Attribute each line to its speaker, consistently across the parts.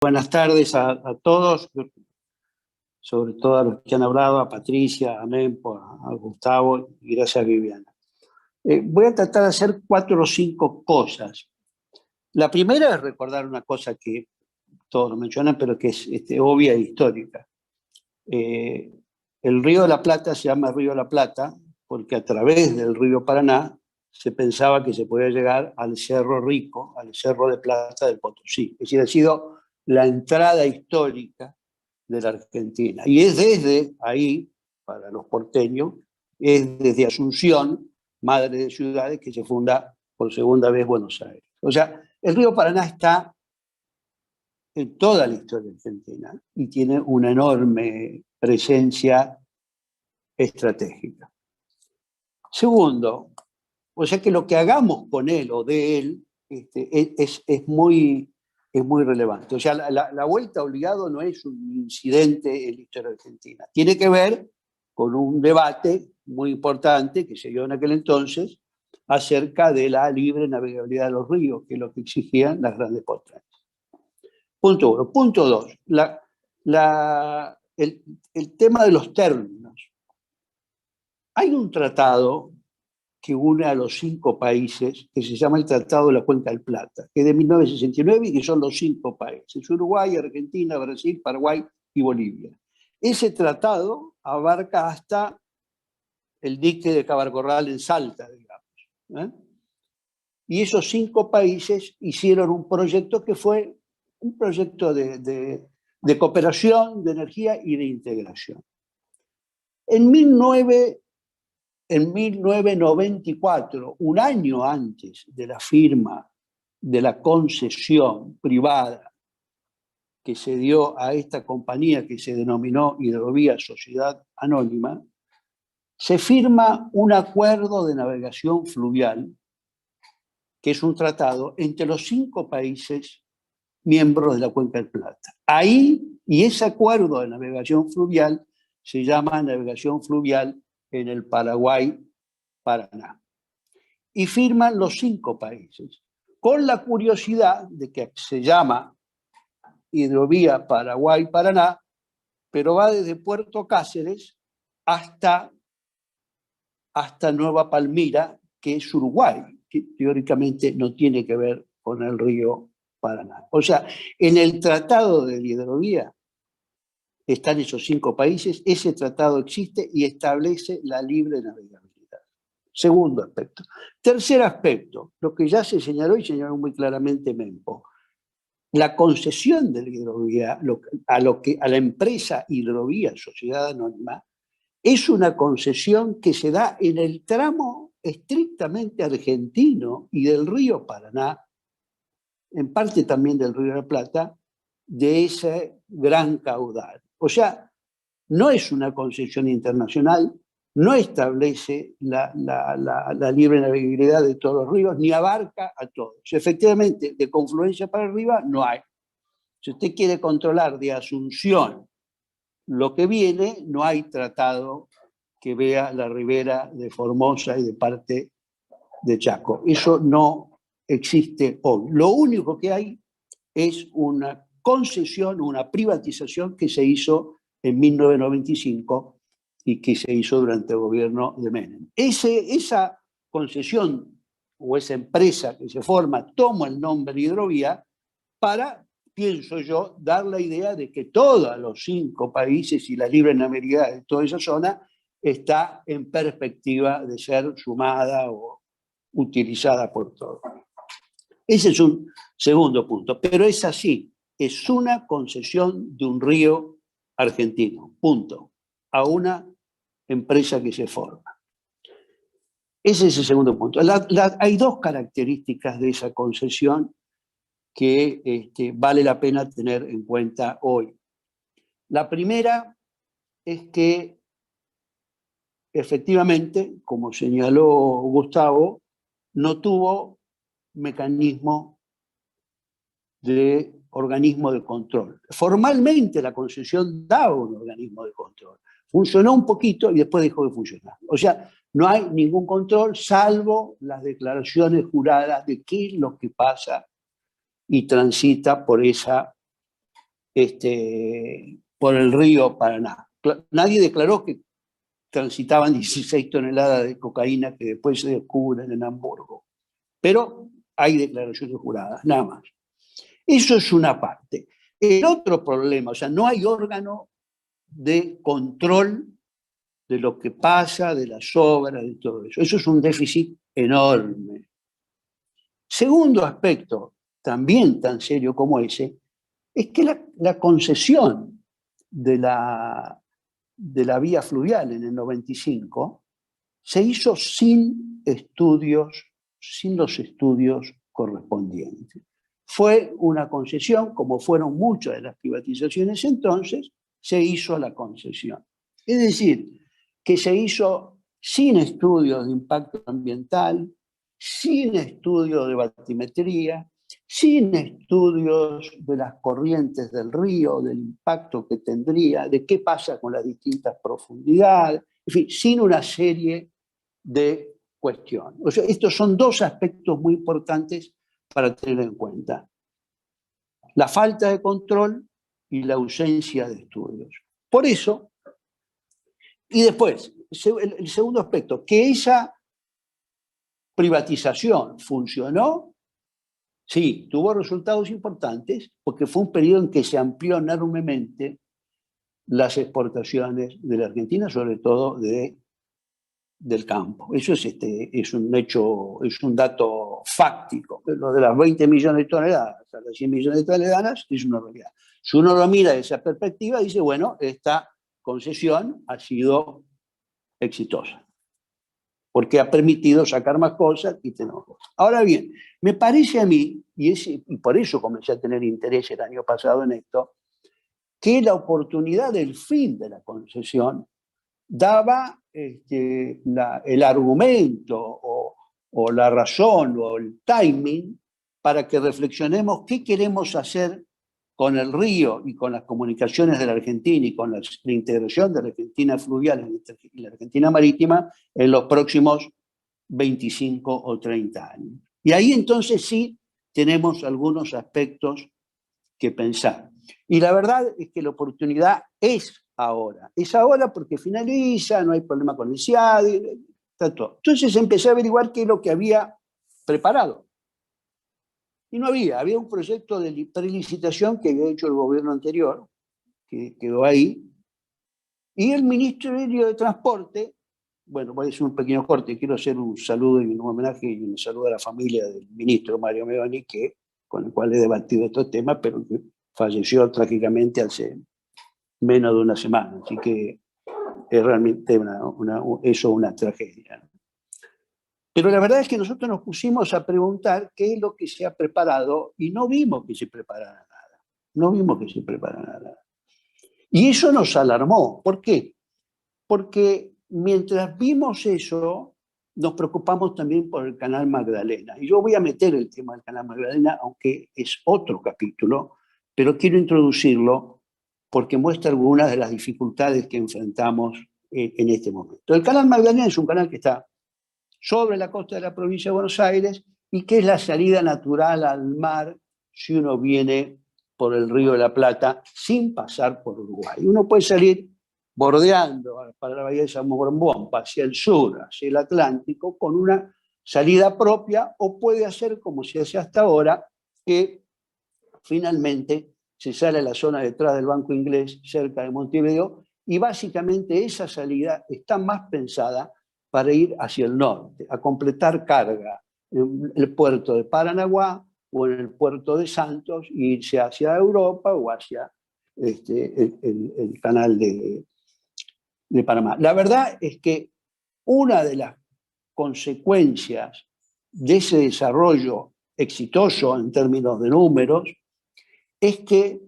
Speaker 1: Buenas tardes a todos, sobre todo a los que han hablado, a Patricia, a Mempo, a Gustavo y gracias a Viviana. Voy a tratar de hacer 4 o 5 cosas. La primera es recordar una cosa que todos lo mencionan, pero que es obvia e histórica. El Río de la Plata se llama Río de la Plata porque a través del río Paraná se pensaba que se podía llegar al Cerro Rico, al Cerro de Plata del Potosí. Es decir, ha sido la entrada histórica de la Argentina. Y es desde ahí, para los porteños, es desde Asunción, madre de ciudades, que se funda por segunda vez Buenos Aires. O sea, el río Paraná está en toda la historia argentina y tiene una enorme presencia estratégica. Segundo, o sea que lo que hagamos con él o de él es muy relevante. O sea, la vuelta obligado no es un incidente en la historia argentina. Tiene que ver con un debate muy importante que se dio en aquel entonces acerca de la libre navegabilidad de los ríos, que es lo que exigían las grandes potencias. Punto 1. Punto 2. El tema de los términos. Hay un tratado que une a los 5 países, que se llama el Tratado de la Cuenca del Plata, que es de 1969 y que son los 5 países: Uruguay, Argentina, Brasil, Paraguay y Bolivia. Ese tratado abarca hasta el dique de Cabarcorral en Salta, digamos. Y esos 5 países hicieron un proyecto que fue un proyecto de cooperación, de energía y de integración. En 1994, un año antes de la firma de la concesión privada que se dio a esta compañía que se denominó Hidrovía Sociedad Anónima, se firma un acuerdo de navegación fluvial, que es un tratado entre los 5 países miembros de la Cuenca del Plata. Ahí, y ese acuerdo de navegación fluvial se llama navegación fluvial en el Paraguay-Paraná. Y firman los 5 países, con la curiosidad de que se llama Hidrovía Paraguay-Paraná, pero va desde Puerto Cáceres hasta Nueva Palmira, que es Uruguay, que teóricamente no tiene que ver con el río Paraná. O sea, en el Tratado de Hidrovía están esos 5 países, ese tratado existe y establece la libre navegabilidad. Segundo aspecto. Tercer aspecto, lo que ya se señaló y señaló muy claramente Mempo. La concesión de la hidrovía a la empresa Hidrovía Sociedad Anónima es una concesión que se da en el tramo estrictamente argentino y del río Paraná, en parte también del río de la Plata, de ese gran caudal. O sea, no es una concesión internacional, no establece la libre navegabilidad de todos los ríos, ni abarca a todos. Efectivamente, de confluencia para arriba no hay. Si usted quiere controlar de Asunción lo que viene, no hay tratado que vea la ribera de Formosa y de parte de Chaco. Eso no existe hoy. Lo único que hay es una concesión, una privatización que se hizo en 1995 y que se hizo durante el gobierno de Menem. Esa concesión o esa empresa que se forma toma el nombre de Hidrovía para, pienso yo, dar la idea de que todos los 5 países y la libre navegabilidad de toda esa zona está en perspectiva de ser sumada o utilizada por todos. Ese es un segundo punto, pero es así, es una concesión de un río argentino, punto, a una empresa que se forma. Ese es el segundo punto. Hay 2 características de esa concesión que vale la pena tener en cuenta hoy. La primera es que efectivamente, como señaló Gustavo, no tuvo mecanismo de organismo de control. Formalmente la concesión daba un organismo de control. Funcionó un poquito y después dejó de funcionar. O sea, no hay ningún control salvo las declaraciones juradas de qué es lo que pasa y transita por esa por el río Paraná. Nadie declaró que transitaban 16 toneladas de cocaína que después se descubren en Hamburgo. Pero hay declaraciones juradas, nada más. Eso es una parte. El otro problema, o sea, no hay órgano de control de lo que pasa, de las obras, de todo eso. Eso es un déficit enorme. Segundo aspecto, también tan serio como ese, es que la concesión de la vía fluvial en el 95 se hizo sin los estudios correspondientes. Fue una concesión, como fueron muchas de las privatizaciones entonces, se hizo la concesión. Es decir, que se hizo sin estudios de impacto ambiental, sin estudios de batimetría, sin estudios de las corrientes del río, del impacto que tendría, de qué pasa con las distintas profundidades, en fin, sin una serie de cuestiones. O sea, estos son dos aspectos muy importantes para tener en cuenta. La falta de control y la ausencia de estudios. Por eso, y después, el segundo aspecto, que esa privatización funcionó, sí, tuvo resultados importantes, porque fue un periodo en que se amplió enormemente las exportaciones de la Argentina, sobre todo del campo. Eso es un hecho, es un dato fáctico. Lo de las 20 millones de toneladas a las 100 millones de toneladas es una realidad. Si uno lo mira desde esa perspectiva, dice, bueno, esta concesión ha sido exitosa, porque ha permitido sacar más cosas y tenemos cosas. Ahora bien, me parece a mí, y por eso comencé a tener interés el año pasado en esto, que la oportunidad del fin de la concesión daba el argumento o la razón o el timing para que reflexionemos qué queremos hacer con el río y con las comunicaciones de la Argentina y con la integración de la Argentina fluvial y la Argentina marítima en los próximos 25 o 30 años. Y ahí entonces sí tenemos algunos aspectos que pensar. Y la verdad es que la oportunidad es ahora. Es ahora porque finaliza, no hay problema con el CIADI, está todo. Entonces empecé a averiguar qué es lo que había preparado. Y no había un proyecto de prelicitación que había hecho el gobierno anterior, que quedó ahí, y el Ministerio de Transporte, bueno, voy a hacer un pequeño corte, quiero hacer un saludo y un homenaje y un saludo a la familia del ministro Mario Meoni, con el cual he debatido estos temas, pero que falleció trágicamente hace menos de una semana, así que es realmente eso una tragedia. Pero la verdad es que nosotros nos pusimos a preguntar qué es lo que se ha preparado y no vimos que se preparara nada. No vimos que se preparara nada. Y eso nos alarmó. ¿Por qué? Porque mientras vimos eso, nos preocupamos también por el Canal Magdalena. Y yo voy a meter el tema del Canal Magdalena, aunque es otro capítulo, pero quiero introducirlo porque muestra algunas de las dificultades que enfrentamos en este momento. El Canal Magdalena es un canal que está sobre la costa de la provincia de Buenos Aires y que es la salida natural al mar si uno viene por el Río de la Plata sin pasar por Uruguay. Uno puede salir bordeando para la bahía de San Borondón, hacia el sur, hacia el Atlántico, con una salida propia, o puede hacer como se hace hasta ahora, que finalmente se sale a la zona detrás del Banco Inglés, cerca de Montevideo, y básicamente esa salida está más pensada para ir hacia el norte, a completar carga en el puerto de Paranaguá o en el puerto de Santos, e irse hacia Europa o hacia el canal de Panamá. La verdad es que una de las consecuencias de ese desarrollo exitoso en términos de números es que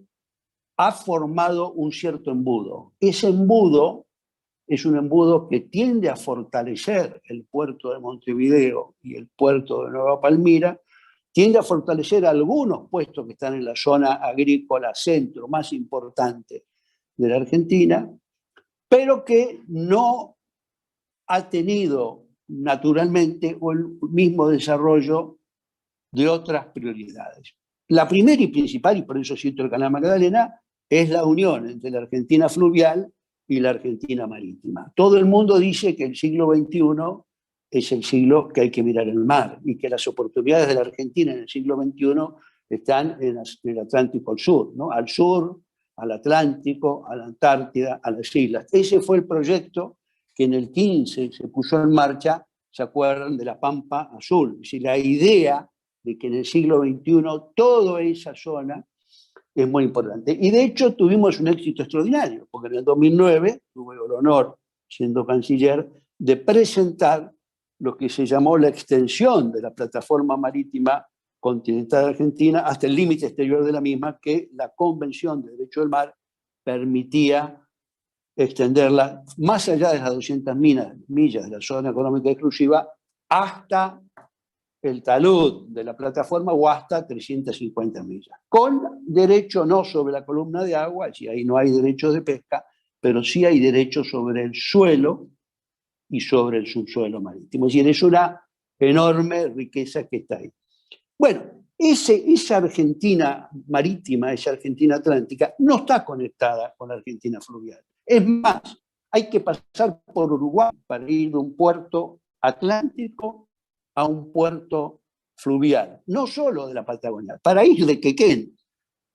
Speaker 1: ha formado un cierto embudo. Ese embudo es un embudo que tiende a fortalecer el puerto de Montevideo y el puerto de Nueva Palmira, tiende a fortalecer algunos puestos que están en la zona agrícola centro más importante de la Argentina, pero que no ha tenido naturalmente el mismo desarrollo de otras prioridades. La primera y principal, y por eso cito el Canal Magdalena, es la unión entre la Argentina fluvial y la Argentina marítima. Todo el mundo dice que el siglo XXI es el siglo que hay que mirar el mar y que las oportunidades de la Argentina en el siglo XXI están en el Atlántico al sur, al Atlántico, a la Antártida, a las islas. Ese fue el proyecto que en el 15 se puso en marcha, ¿se acuerdan? De la Pampa Azul. Es decir, la idea de que en el siglo XXI toda esa zona es muy importante. Y de hecho tuvimos un éxito extraordinario, porque en el 2009 tuve el honor, siendo canciller, de presentar lo que se llamó la extensión de la plataforma marítima continental argentina hasta el límite exterior de la misma, que la Convención de Derecho del Mar permitía extenderla más allá de las 200 millas de la zona económica exclusiva hasta el talud de la plataforma o hasta 350 millas, con derecho no sobre la columna de agua, si ahí no hay derechos de pesca, pero sí hay derecho sobre el suelo y sobre el subsuelo marítimo. Es decir, es una enorme riqueza que está ahí. Bueno, esa Argentina marítima, esa Argentina atlántica, no está conectada con la Argentina fluvial. Es más, hay que pasar por Uruguay para ir de un puerto atlántico a un puerto fluvial, no solo de la Patagonia. Para ir de Quequén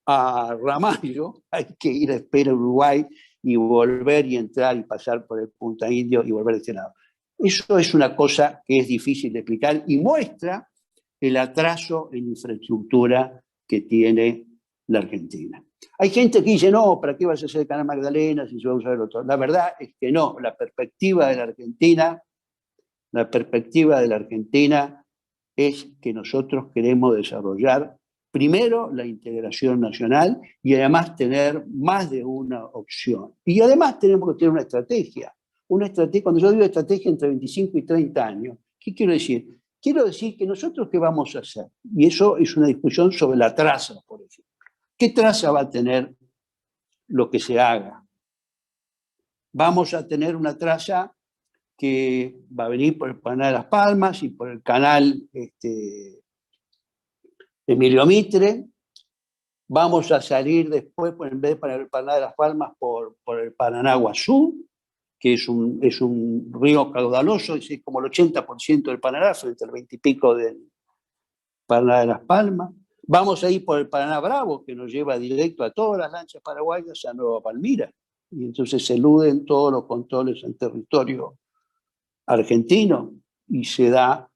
Speaker 1: a Ramallo hay que ir a Espera, Uruguay, y volver y entrar y pasar por el Punta Indio y volver a este lado. Eso es una cosa que es difícil de explicar y muestra el atraso en infraestructura que tiene la Argentina. Hay gente que dice, no, ¿para qué vas a hacer el Canal Magdalena si se va a usar el otro? La verdad es que no, la perspectiva de la Argentina es que nosotros queremos desarrollar primero la integración nacional y además tener más de una opción. Y además tenemos que tener una estrategia. Cuando yo digo estrategia entre 25 y 30 años, ¿qué quiero decir? Quiero decir que nosotros qué vamos a hacer. Y eso es una discusión sobre la traza, por ejemplo. ¿Qué traza va a tener lo que se haga? Vamos a tener una traza que va a venir por el Canal de las Palmas y por el canal Emilio Mitre. Vamos a salir después, en vez de por el Canal de las Palmas, por el Paranaguazú, que es un río caudaloso, es como el 80% del Paraná, frente al 20 y pico del Paraná de las Palmas. Vamos a ir por el Paraná Bravo, que nos lleva directo a todas las lanchas paraguayas a Nueva Palmira. Y entonces se eluden todos los controles en territorio argentino y se da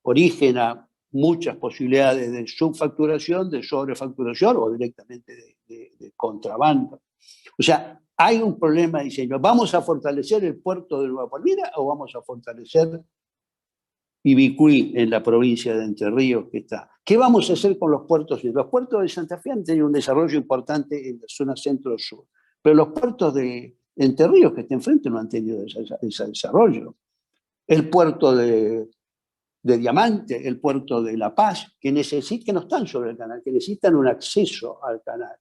Speaker 1: origen a muchas posibilidades de subfacturación, de sobrefacturación o directamente de contrabando. O sea, hay un problema de diseño. ¿Vamos a fortalecer el puerto de Nueva Palmira o vamos a fortalecer Ibicuí en la provincia de Entre Ríos que está? ¿Qué vamos a hacer con los puertos? Los puertos de Santa Fe han tenido un desarrollo importante en la zona centro-sur, pero los puertos de Entre Ríos que están enfrente no han tenido ese desarrollo. El puerto de Diamante, el puerto de La Paz, que no están sobre el canal, que necesitan un acceso al canal.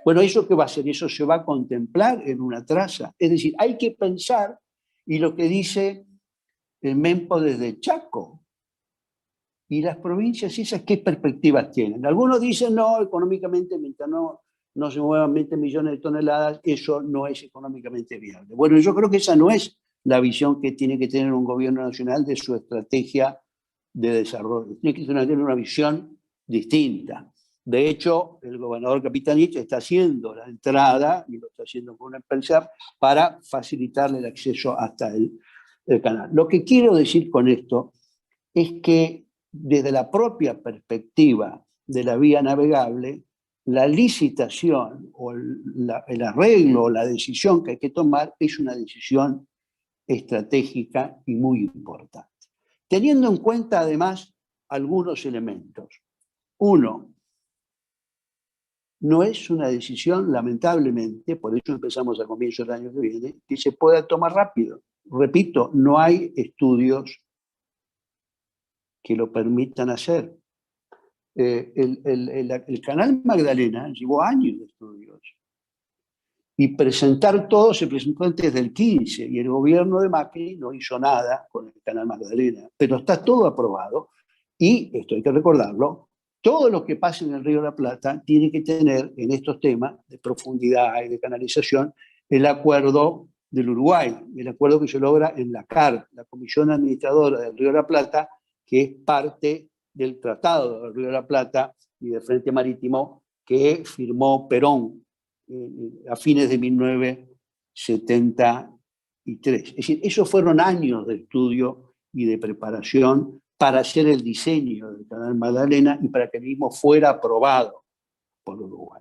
Speaker 1: Bueno, ¿eso qué va a hacer? Eso se va a contemplar en una traza. Es decir, hay que pensar, y lo que dice el MEMPO desde Chaco, y las provincias esas, ¿qué perspectivas tienen? Algunos dicen, no, económicamente, mientras no se muevan 20 millones de toneladas, eso no es económicamente viable. Bueno, yo creo que esa no es la visión que tiene que tener un gobierno nacional de su estrategia de desarrollo. Tiene que tener una visión distinta. De hecho, el gobernador Capitanich está haciendo la entrada, y lo está haciendo con una empresa, para facilitarle el acceso hasta el canal. Lo que quiero decir con esto es que desde la propia perspectiva de la vía navegable, la licitación o el arreglo o la decisión que hay que tomar es una decisión estratégica y muy importante. Teniendo en cuenta además algunos elementos. Uno, no es una decisión, lamentablemente, por eso empezamos a comienzos del año que viene, que se pueda tomar rápido. Repito, no hay estudios que lo permitan hacer. El canal Magdalena llevó años de estudios. Y presentar todo se presentó antes del 15 y el gobierno de Macri no hizo nada con el canal Magdalena. Pero está todo aprobado y, esto hay que recordarlo, todo lo que pasa en el Río de la Plata tiene que tener en estos temas de profundidad y de canalización el acuerdo del Uruguay, el acuerdo que se logra en la CAR, la Comisión Administradora del Río de la Plata, que es parte del Tratado del Río de la Plata y del Frente Marítimo que firmó Perón a fines de 1973. Es decir, esos fueron años de estudio y de preparación para hacer el diseño del Canal Magdalena y para que el mismo fuera aprobado por Uruguay.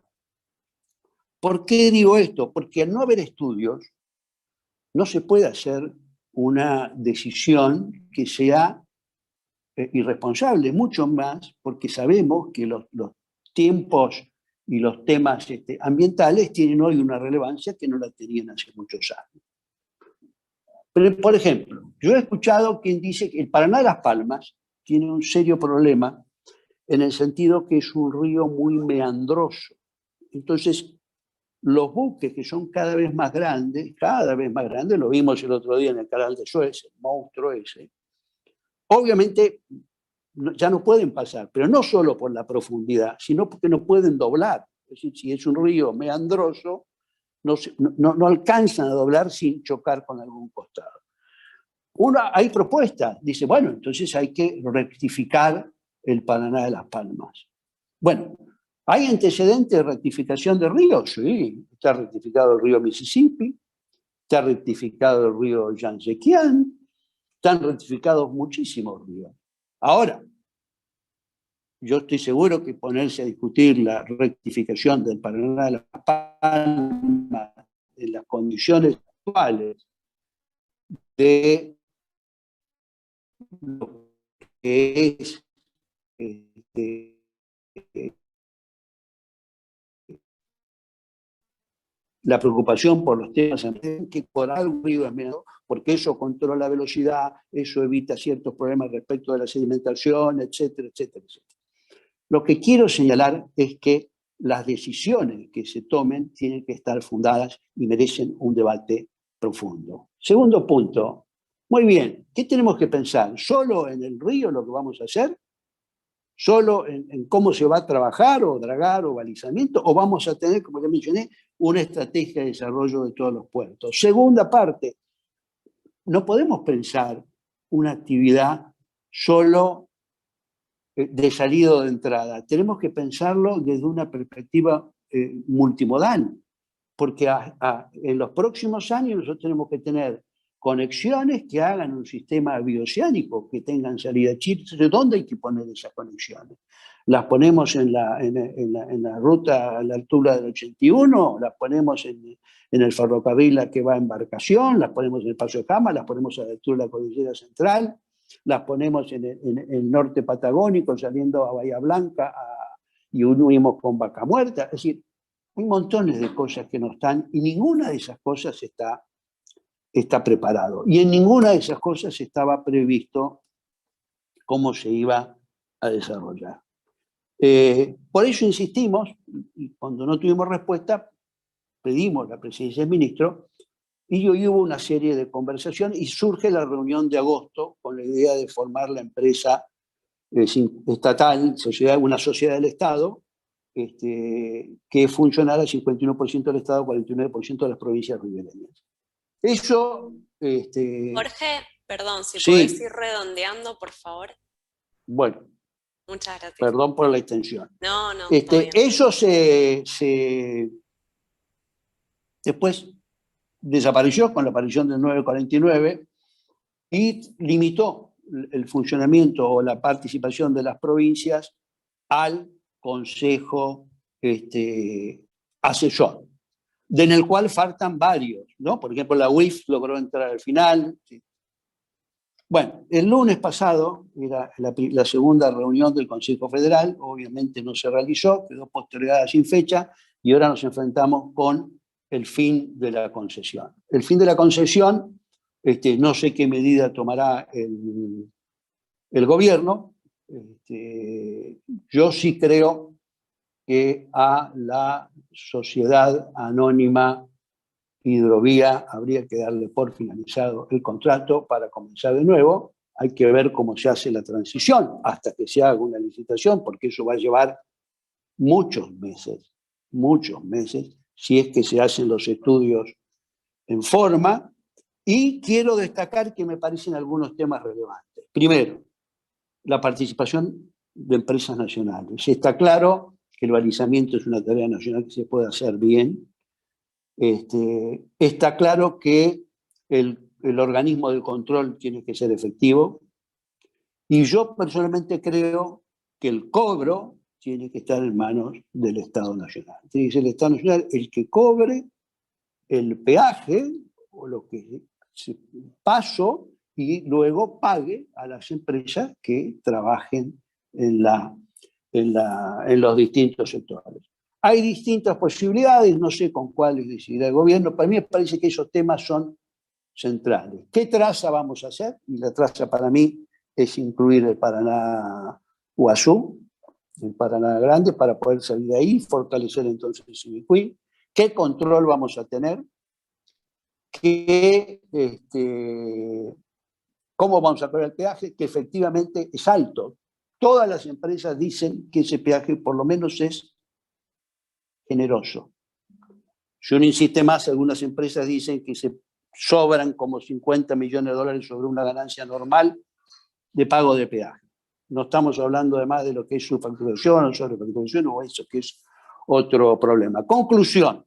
Speaker 1: ¿Por qué digo esto? Porque al no haber estudios, no se puede hacer una decisión que sea irresponsable, mucho más porque sabemos que los tiempos y los temas ambientales tienen hoy una relevancia que no la tenían hace muchos años. Pero, por ejemplo, yo he escuchado quien dice que el Paraná de las Palmas tiene un serio problema en el sentido que es un río muy meandroso. Entonces, los buques que son cada vez más grandes, lo vimos el otro día en el canal de Suez, el monstruo ese, obviamente ya no pueden pasar, pero no solo por la profundidad, sino porque no pueden doblar. Es decir, si es un río meandroso, no alcanzan a doblar sin chocar con algún costado. Hay propuestas, dice, bueno, entonces hay que rectificar el Paraná de las Palmas. Bueno, ¿hay antecedentes de rectificación de ríos? Sí, está rectificado el río Mississippi, está rectificado el río Yancequián, están rectificados muchísimos ríos. Ahora, yo estoy seguro que ponerse a discutir la rectificación del Paraná de las Palmas en las condiciones actuales de lo que es la preocupación por los temas que por algo río es menos, porque eso controla la velocidad, eso evita ciertos problemas respecto de la sedimentación, etcétera, etcétera, etcétera. Lo que quiero señalar es que las decisiones que se tomen tienen que estar fundadas y merecen un debate profundo. Segundo punto, muy bien, ¿qué tenemos que pensar? ¿Solo en el río lo que vamos a hacer? ¿Solo en cómo se va a trabajar o dragar o balizamiento? ¿O vamos a tener, como ya mencioné, una estrategia de desarrollo de todos los puertos? Segunda parte, no podemos pensar una actividad solo de salida o de entrada. Tenemos que pensarlo desde una perspectiva multimodal, porque en los próximos años nosotros tenemos que tener conexiones que hagan un sistema bioceánico, que tengan salida chip. ¿De dónde hay que poner esas conexiones? ¿Las ponemos en la ruta a la altura del 81? ¿Las ponemos en el ferrocarril que va a Embarcación? ¿Las ponemos en el Paso de Cama? ¿Las ponemos a la altura de la Cordillera Central? ¿Las ponemos en el norte patagónico, saliendo a Bahía Blanca y unimos con Vaca Muerta? Es decir, hay montones de cosas que no están y ninguna de esas cosas está preparado. Y en ninguna de esas cosas estaba previsto cómo se iba a desarrollar. Por eso insistimos, y cuando no tuvimos respuesta, pedimos la presidencia del ministro, y hoy hubo una serie de conversaciones y surge la reunión de agosto con la idea de formar la empresa estatal, una sociedad del Estado, que funcionara 51% del Estado, 49% de las provincias ribereñas. Eso...
Speaker 2: Jorge, perdón, si podés
Speaker 1: sí,
Speaker 2: ir redondeando, por favor.
Speaker 1: bueno,
Speaker 2: Muchas gracias.
Speaker 1: perdón por la extensión.
Speaker 2: No, todo bien.
Speaker 1: Eso después desapareció con la aparición del 949 y limitó el funcionamiento o la participación de las provincias al Consejo Asesor, en el cual faltan varios, ¿no? Por ejemplo, la UIF logró entrar al final. ¿Sí? Bueno, el lunes pasado era la segunda reunión del Consejo Federal, obviamente no se realizó, quedó postergada sin fecha y ahora nos enfrentamos con el fin de la concesión. El fin de la concesión, no sé qué medida tomará el gobierno. Yo sí creo que a la sociedad anónima Hidrovía habría que darle por finalizado el contrato para comenzar de nuevo, hay que ver cómo se hace la transición hasta que se haga una licitación, porque eso va a llevar muchos meses, si es que se hacen los estudios en forma. Y quiero destacar que me parecen algunos temas relevantes. Primero, la participación de empresas nacionales. Está claro que el balizamiento es una tarea nacional que se puede hacer bien. Está claro que el organismo de control tiene que ser efectivo. Y yo personalmente creo que el cobro tiene que estar en manos del Estado Nacional. Tiene que ser el Estado Nacional el que cobre el peaje o lo que se pasó y luego pague a las empresas que trabajen en los distintos sectores. Hay distintas posibilidades, no sé con cuáles decidirá el gobierno. Para mí me parece que esos temas son centrales. ¿Qué traza vamos a hacer? Y la traza para mí es incluir el Paraná Guazú, el Paraná Grande, para poder salir de ahí, fortalecer entonces el Simicuí. ¿Qué control vamos a tener? ¿Cómo vamos a cobrar el peaje? Que efectivamente es alto. Todas las empresas dicen que ese peaje por lo menos es generoso. Si uno insiste más, algunas empresas dicen que se sobran como 50 millones de dólares sobre una ganancia normal de pago de peaje. No estamos hablando además de lo que es subfacturación o sobrefacturación o eso que es otro problema. Conclusión.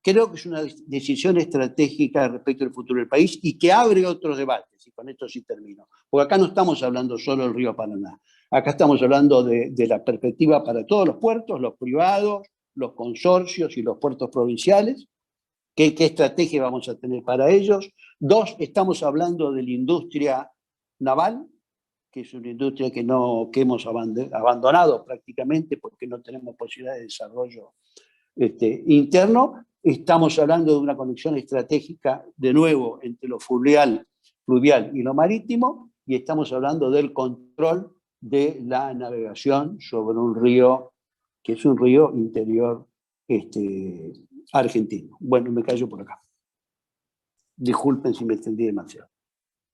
Speaker 1: Creo que es una decisión estratégica respecto al futuro del país y que abre otros debates, y con esto sí termino. Porque acá no estamos hablando solo del río Paraná. Acá estamos hablando de la perspectiva para todos los puertos, los privados, los consorcios y los puertos provinciales. ¿Qué estrategia vamos a tener para ellos? Dos, estamos hablando de la industria naval, que es una industria que hemos abandonado prácticamente porque no tenemos posibilidad de desarrollo interno. Estamos hablando de una conexión estratégica, de nuevo, entre lo fluvial y lo marítimo, y estamos hablando del control de la navegación sobre un río, que es un río interior argentino. Bueno, me callo por acá. Disculpen si me extendí demasiado.